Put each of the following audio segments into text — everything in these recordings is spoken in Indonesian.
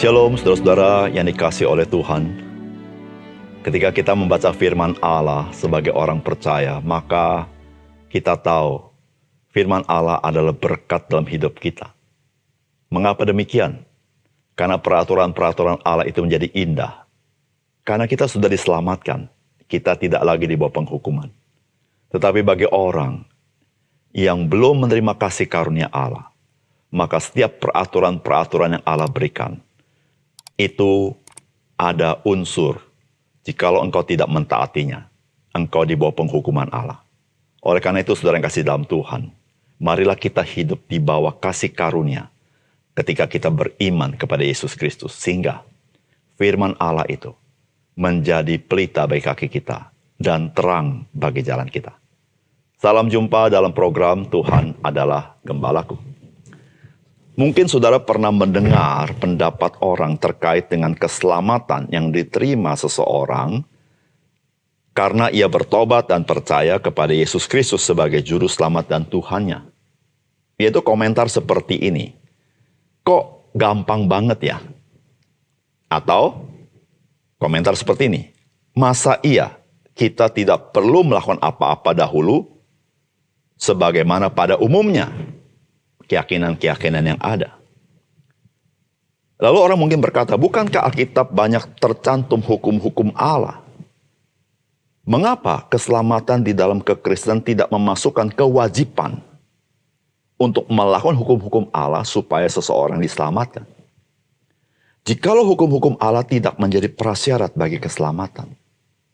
Shalom saudara-saudara yang dikasihi oleh Tuhan. Ketika kita membaca firman Allah sebagai orang percaya, maka kita tahu firman Allah adalah berkat dalam hidup kita. Mengapa demikian? Karena peraturan-peraturan Allah itu menjadi indah. Karena kita sudah diselamatkan, kita tidak lagi di bawah penghukuman. Tetapi bagi orang yang belum menerima kasih karunia Allah, maka setiap peraturan-peraturan yang Allah berikan, itu ada unsur, jikalau engkau tidak mentaatinya, engkau di bawah penghukuman Allah. Oleh karena itu, saudara yang kasih dalam Tuhan, marilah kita hidup di bawah kasih karunia ketika kita beriman kepada Yesus Kristus, sehingga firman Allah itu menjadi pelita bagi kaki kita dan terang bagi jalan kita. Salam jumpa dalam program Tuhan adalah Gembalaku. Mungkin saudara pernah mendengar pendapat orang terkait dengan keselamatan yang diterima seseorang karena ia bertobat dan percaya kepada Yesus Kristus sebagai juru selamat dan Tuhannya. Yaitu komentar seperti ini, kok gampang banget ya? Atau komentar seperti ini, masa iya kita tidak perlu melakukan apa-apa dahulu sebagaimana pada umumnya keyakinan-keyakinan yang ada. Lalu orang mungkin berkata, bukankah Alkitab banyak tercantum hukum-hukum Allah? Mengapa keselamatan di dalam kekristenan tidak memasukkan kewajiban untuk melakukan hukum-hukum Allah supaya seseorang diselamatkan? Jikalau hukum-hukum Allah tidak menjadi prasyarat bagi keselamatan,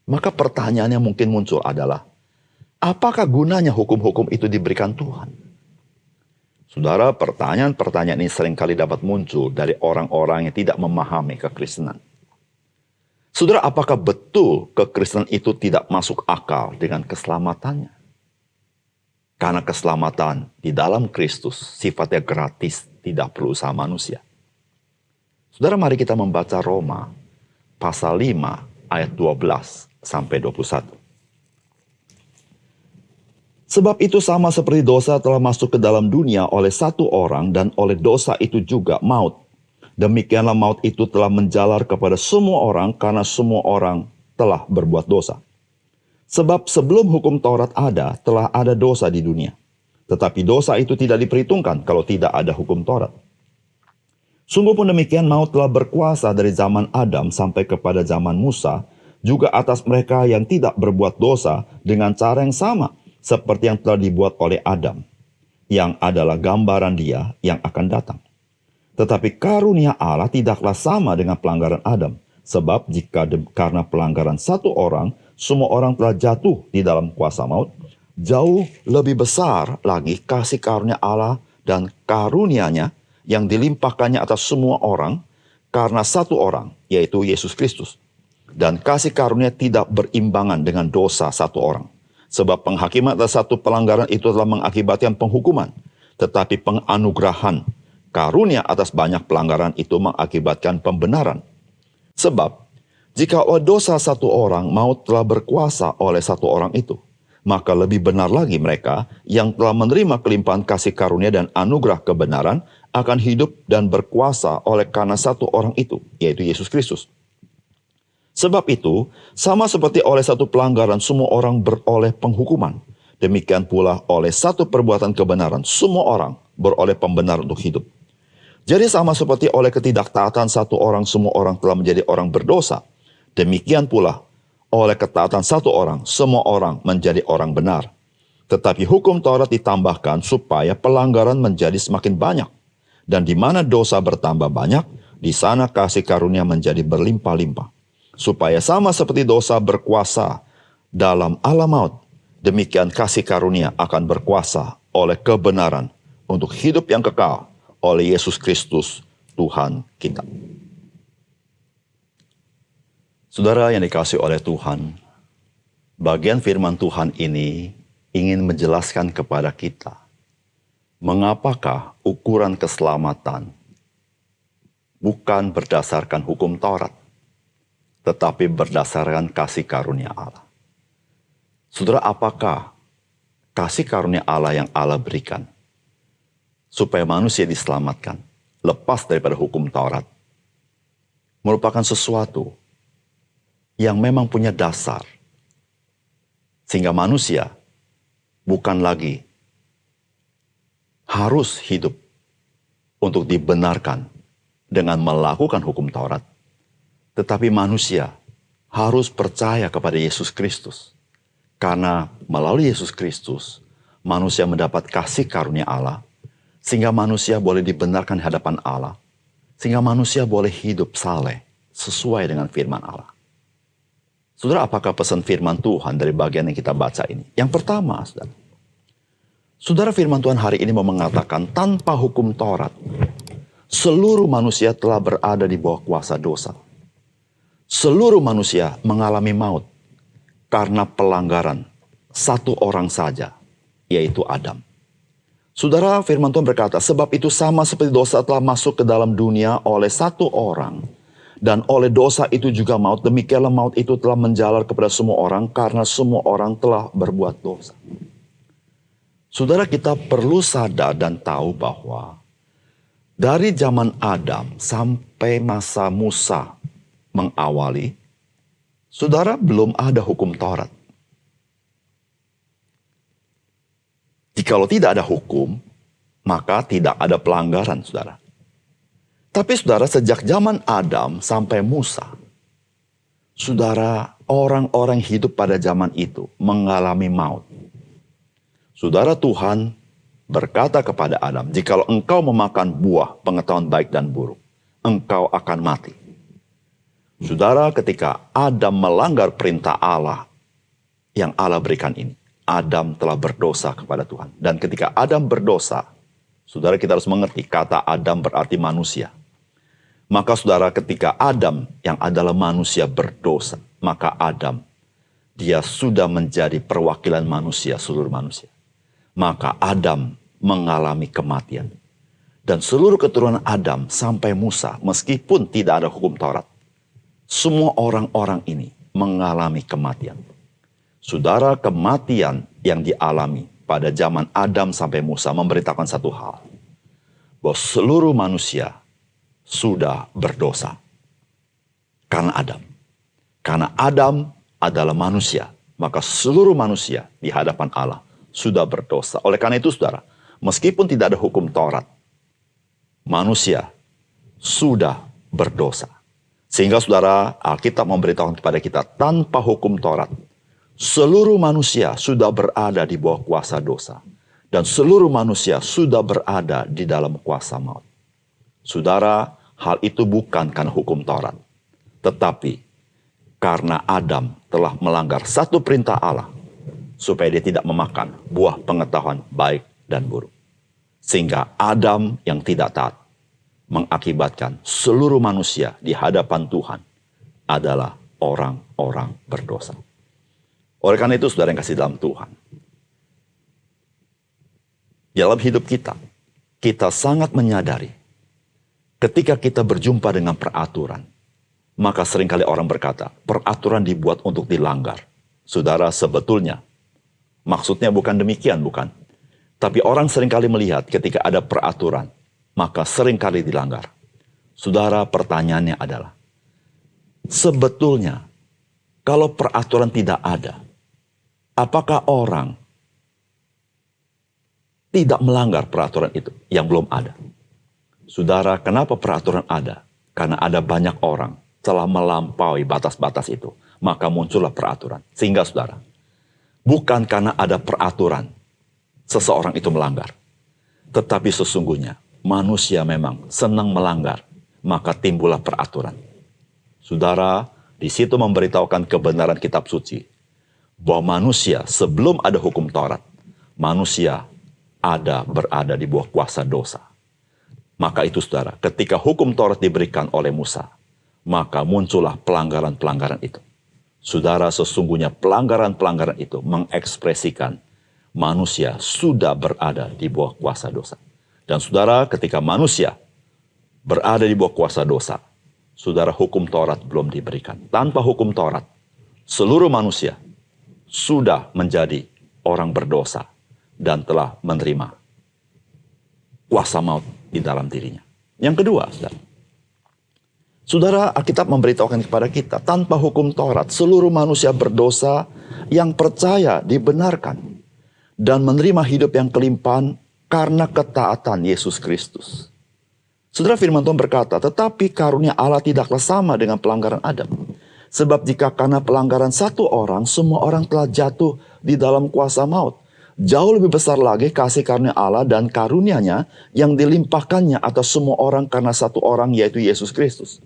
maka pertanyaannya mungkin muncul adalah, apakah gunanya hukum-hukum itu diberikan Tuhan? Saudara, pertanyaan-pertanyaan ini seringkali dapat muncul dari orang-orang yang tidak memahami kekristenan. Saudara, apakah betul kekristenan itu tidak masuk akal dengan keselamatannya? Karena keselamatan di dalam Kristus sifatnya gratis, tidak perlu usaha manusia. Saudara, mari kita membaca Roma pasal 5 ayat 12 sampai 21. Sebab itu sama seperti dosa telah masuk ke dalam dunia oleh satu orang dan oleh dosa itu juga maut. Demikianlah maut itu telah menjalar kepada semua orang karena semua orang telah berbuat dosa. Sebab sebelum hukum Taurat ada, telah ada dosa di dunia. Tetapi dosa itu tidak diperhitungkan kalau tidak ada hukum Taurat. Sungguh pun demikian maut telah berkuasa dari zaman Adam sampai kepada zaman Musa, juga atas mereka yang tidak berbuat dosa dengan cara yang sama, seperti yang telah dibuat oleh Adam, yang adalah gambaran Dia yang akan datang. Tetapi karunia Allah tidaklah sama dengan pelanggaran Adam, sebab karena pelanggaran satu orang, semua orang telah jatuh di dalam kuasa maut, jauh lebih besar lagi kasih karunia Allah dan karunia-Nya yang dilimpahkannya atas semua orang karena satu orang, yaitu Yesus Kristus. Dan kasih karunia tidak berimbangan dengan dosa satu orang. Sebab penghakiman atas satu pelanggaran itu telah mengakibatkan penghukuman. Tetapi penganugerahan karunia atas banyak pelanggaran itu mengakibatkan pembenaran. Sebab jika dosa satu orang maut telah berkuasa oleh satu orang itu, maka lebih benar lagi mereka yang telah menerima kelimpahan kasih karunia dan anugerah kebenaran akan hidup dan berkuasa oleh karena satu orang itu, yaitu Yesus Kristus. Sebab itu, sama seperti oleh satu pelanggaran semua orang beroleh penghukuman, demikian pula oleh satu perbuatan kebenaran semua orang beroleh pembenaran untuk hidup. Jadi sama seperti oleh ketidaktaatan satu orang semua orang telah menjadi orang berdosa, demikian pula oleh ketaatan satu orang semua orang menjadi orang benar. Tetapi hukum Taurat ditambahkan supaya pelanggaran menjadi semakin banyak. Dan di mana dosa bertambah banyak, di sana kasih karunia menjadi berlimpah-limpah. Supaya sama seperti dosa berkuasa dalam alam maut, demikian kasih karunia akan berkuasa oleh kebenaran untuk hidup yang kekal oleh Yesus Kristus Tuhan kita. Saudara yang dikasihi oleh Tuhan, bagian firman Tuhan ini ingin menjelaskan kepada kita, mengapakah ukuran keselamatan bukan berdasarkan hukum Taurat, tetapi berdasarkan kasih karunia Allah. Saudara, apakah kasih karunia Allah yang Allah berikan supaya manusia diselamatkan, lepas daripada hukum Taurat, merupakan sesuatu yang memang punya dasar. Sehingga manusia bukan lagi harus hidup untuk dibenarkan dengan melakukan hukum Taurat. Tetapi manusia harus percaya kepada Yesus Kristus. Karena melalui Yesus Kristus, manusia mendapat kasih karunia Allah. Sehingga manusia boleh dibenarkan di hadapan Allah. Sehingga manusia boleh hidup saleh sesuai dengan firman Allah. Saudara, apakah pesan firman Tuhan dari bagian yang kita baca ini? Yang pertama, saudara, firman Tuhan hari ini mau mengatakan tanpa hukum Taurat, seluruh manusia telah berada di bawah kuasa dosa. Seluruh manusia mengalami maut karena pelanggaran satu orang saja, yaitu Adam. Saudara, firman Tuhan berkata, sebab itu sama seperti dosa telah masuk ke dalam dunia oleh satu orang, dan oleh dosa itu juga maut, demikianlah maut itu telah menjalar kepada semua orang karena semua orang telah berbuat dosa. Saudara, kita perlu sadar dan tahu bahwa dari zaman Adam sampai masa Musa mengawali, saudara, belum ada hukum Taurat. Jikalau tidak ada hukum, maka tidak ada pelanggaran, saudara. Tapi saudara, sejak zaman Adam sampai Musa, saudara, orang-orang hidup pada zaman itu mengalami maut. Saudara, Tuhan berkata kepada Adam, jikalau engkau memakan buah pengetahuan baik dan buruk, engkau akan mati. Saudara, ketika Adam melanggar perintah Allah yang Allah berikan ini, Adam telah berdosa kepada Tuhan. Dan ketika Adam berdosa, saudara, kita harus mengerti kata Adam berarti manusia. Maka saudara, ketika Adam yang adalah manusia berdosa, maka Adam, dia sudah menjadi perwakilan manusia, seluruh manusia. Maka Adam mengalami kematian. Dan seluruh keturunan Adam sampai Musa, meskipun tidak ada hukum Taurat, semua orang-orang ini mengalami kematian. Saudara, kematian yang dialami pada zaman Adam sampai Musa memberitakan satu hal. Bahwa seluruh manusia sudah berdosa. Karena Adam. Karena Adam adalah manusia, maka seluruh manusia di hadapan Allah sudah berdosa. Oleh karena itu, saudara, meskipun tidak ada hukum Taurat, manusia sudah berdosa. Sehingga saudara, Alkitab memberitakan kepada kita, tanpa hukum Taurat, seluruh manusia sudah berada di bawah kuasa dosa. Dan seluruh manusia sudah berada di dalam kuasa maut. Saudara, hal itu bukan karena hukum Taurat. Tetapi karena Adam telah melanggar satu perintah Allah. Supaya dia tidak memakan buah pengetahuan baik dan buruk. Sehingga Adam yang tidak taat mengakibatkan seluruh manusia di hadapan Tuhan adalah orang-orang berdosa. Oleh karena itu, saudara yang kasih dalam Tuhan, dalam hidup kita, kita sangat menyadari ketika kita berjumpa dengan peraturan, maka seringkali orang berkata, peraturan dibuat untuk dilanggar. Saudara, sebetulnya maksudnya bukan demikian, bukan? Tapi orang seringkali melihat ketika ada peraturan, maka seringkali dilanggar. Saudara, pertanyaannya adalah, sebetulnya kalau peraturan tidak ada, apakah orang tidak melanggar peraturan itu yang belum ada? Saudara, kenapa peraturan ada? Karena ada banyak orang telah melampaui batas-batas itu. Maka muncullah peraturan. Sehingga saudara, bukan karena ada peraturan seseorang itu melanggar. Tetapi sesungguhnya manusia memang senang melanggar. Maka timbullah peraturan. Saudara, di situ memberitahukan kebenaran kitab suci. Bahwa manusia sebelum ada hukum Taurat, manusia berada di bawah kuasa dosa. Maka itu saudara, ketika hukum Taurat diberikan oleh Musa, maka muncullah pelanggaran-pelanggaran itu. Saudara, sesungguhnya pelanggaran-pelanggaran itu mengekspresikan manusia sudah berada di bawah kuasa dosa. Dan saudara, ketika manusia berada di bawah kuasa dosa, saudara, hukum Taurat belum diberikan. Tanpa hukum Taurat, seluruh manusia sudah menjadi orang berdosa dan telah menerima kuasa maut di dalam dirinya. Yang kedua, saudara, Saudara, Alkitab memberitahukan kepada kita, tanpa hukum Taurat, seluruh manusia berdosa yang percaya dibenarkan dan menerima hidup yang kelimpahan karena ketaatan Yesus Kristus. Saudara, firman Tuhan berkata, tetapi karunia Allah tidaklah sama dengan pelanggaran Adam. Sebab jika karena pelanggaran satu orang, semua orang telah jatuh di dalam kuasa maut. Jauh lebih besar lagi kasih karunia Allah dan karunia-Nya yang dilimpahkannya atas semua orang karena satu orang, yaitu Yesus Kristus.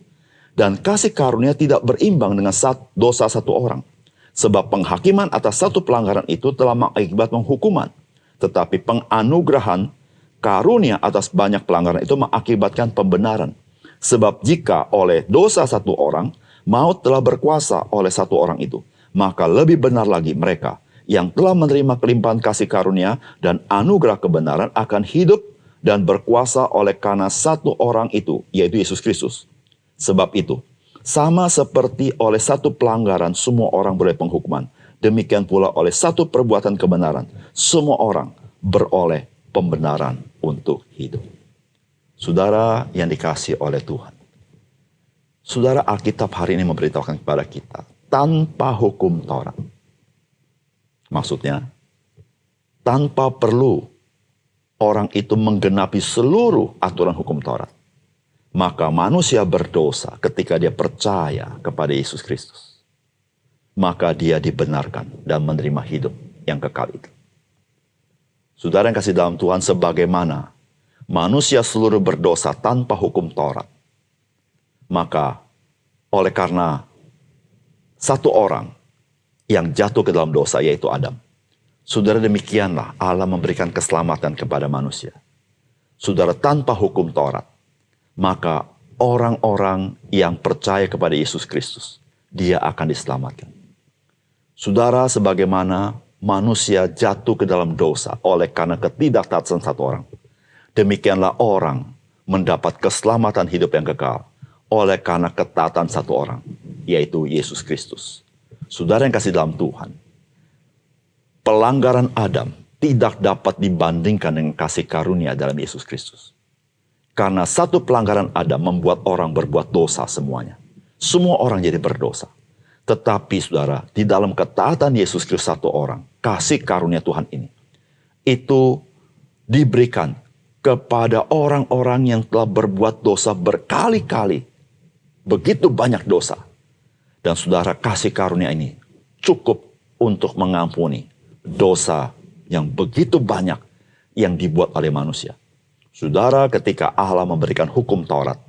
Dan kasih karunia tidak berimbang dengan dosa satu orang. Sebab penghakiman atas satu pelanggaran itu telah mengakibatkan hukuman. Tetapi penganugerahan karunia atas banyak pelanggaran itu mengakibatkan pembenaran. Sebab jika oleh dosa satu orang, maut telah berkuasa oleh satu orang itu, maka lebih benar lagi mereka yang telah menerima kelimpahan kasih karunia dan anugerah kebenaran akan hidup dan berkuasa oleh karena satu orang itu, yaitu Yesus Kristus. Sebab itu, sama seperti oleh satu pelanggaran semua orang beroleh penghukuman, demikian pula oleh satu perbuatan kebenaran, semua orang beroleh pembenaran untuk hidup. Saudara yang dikasihi oleh Tuhan, saudara, Alkitab hari ini memberitahukan kepada kita, tanpa hukum Taurat. Maksudnya, tanpa perlu orang itu menggenapi seluruh aturan hukum Taurat. Maka manusia berdosa ketika dia percaya kepada Yesus Kristus. Maka dia dibenarkan dan menerima hidup yang kekal itu. Saudara yang kasih dalam Tuhan, sebagaimana manusia seluruh berdosa tanpa hukum Taurat. Maka oleh karena satu orang yang jatuh ke dalam dosa, yaitu Adam. Saudara, demikianlah Allah memberikan keselamatan kepada manusia. Saudara, tanpa hukum Taurat, maka orang-orang yang percaya kepada Yesus Kristus, dia akan diselamatkan. Saudara, sebagaimana manusia jatuh ke dalam dosa oleh karena ketidaktaatan satu orang, demikianlah orang mendapat keselamatan hidup yang kekal oleh karena ketaatan satu orang, yaitu Yesus Kristus. Saudara yang kasih dalam Tuhan, pelanggaran Adam tidak dapat dibandingkan dengan kasih karunia dalam Yesus Kristus. Karena satu pelanggaran Adam membuat orang berbuat dosa semuanya. Semua orang jadi berdosa. Tetapi saudara, di dalam ketaatan Yesus Kristus satu orang, kasih karunia Tuhan ini, itu diberikan kepada orang-orang yang telah berbuat dosa berkali-kali. Begitu banyak dosa. Dan saudara, kasih karunia ini cukup untuk mengampuni dosa yang begitu banyak yang dibuat oleh manusia. Saudara, ketika Allah memberikan hukum Taurat,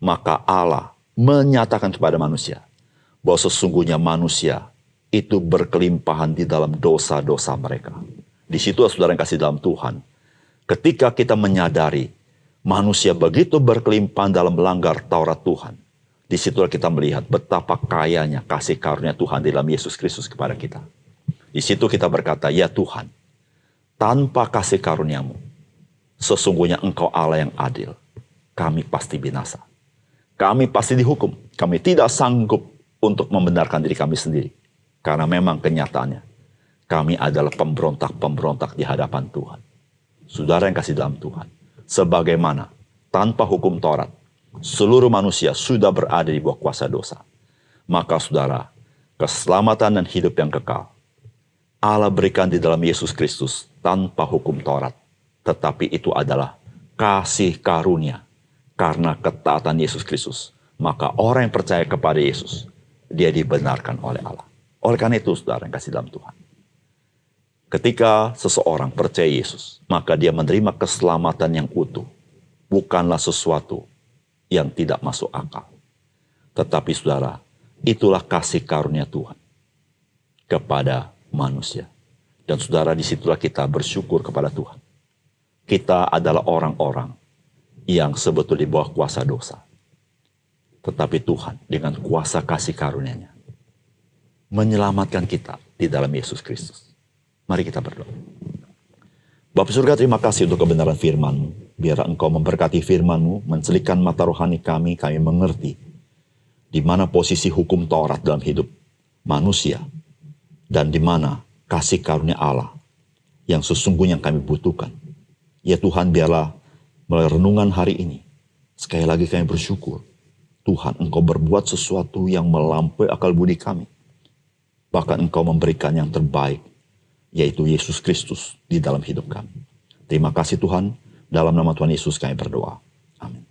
maka Allah menyatakan kepada manusia bahwa sesungguhnya manusia itu berkelimpahan di dalam dosa-dosa mereka. Di situ, saudara yang kasih dalam Tuhan, ketika kita menyadari manusia begitu berkelimpahan dalam melanggar Taurat Tuhan, di situ kita melihat betapa kayanya kasih karunia Tuhan dalam Yesus Kristus kepada kita. Di situ kita berkata, ya Tuhan, tanpa kasih karuniamu, sesungguhnya Engkau Allah yang adil. Kami pasti binasa. Kami pasti dihukum. Kami tidak sanggup untuk membenarkan diri kami sendiri. Karena memang kenyataannya, kami adalah pemberontak-pemberontak di hadapan Tuhan. Saudara yang kasih dalam Tuhan, sebagaimana tanpa hukum Taurat, seluruh manusia sudah berada di bawah kuasa dosa. Maka saudara, keselamatan dan hidup yang kekal Allah berikan di dalam Yesus Kristus tanpa hukum Taurat. Tetapi itu adalah kasih karunia. Karena ketaatan Yesus Kristus, maka orang yang percaya kepada Yesus, dia dibenarkan oleh Allah. Oleh karena itu, saudara yang kasih dalam Tuhan, ketika seseorang percaya Yesus, maka dia menerima keselamatan yang utuh. Bukanlah sesuatu yang tidak masuk akal. Tetapi saudara, itulah kasih karunia Tuhan kepada manusia. Dan saudara, disitulah kita bersyukur kepada Tuhan. Kita adalah orang-orang yang sebetulnya di bawah kuasa dosa. Tetapi Tuhan dengan kuasa kasih karunia-Nya menyelamatkan kita di dalam Yesus Kristus. Mari kita berdoa. Bapa surga, terima kasih untuk kebenaran firman-Mu. Biar Engkau memberkati firman-Mu, mencelikkan mata rohani kami mengerti di mana posisi hukum Taurat dalam hidup manusia dan di mana kasih karunia Allah yang sesungguhnya kami butuhkan. Ya Tuhan, biarlah melalui renungan hari ini, sekali lagi kami bersyukur. Tuhan, Engkau berbuat sesuatu yang melampaui akal budi kami. Bahkan Engkau memberikan yang terbaik, yaitu Yesus Kristus di dalam hidup kami. Terima kasih Tuhan, dalam nama Tuhan Yesus kami berdoa. Amin.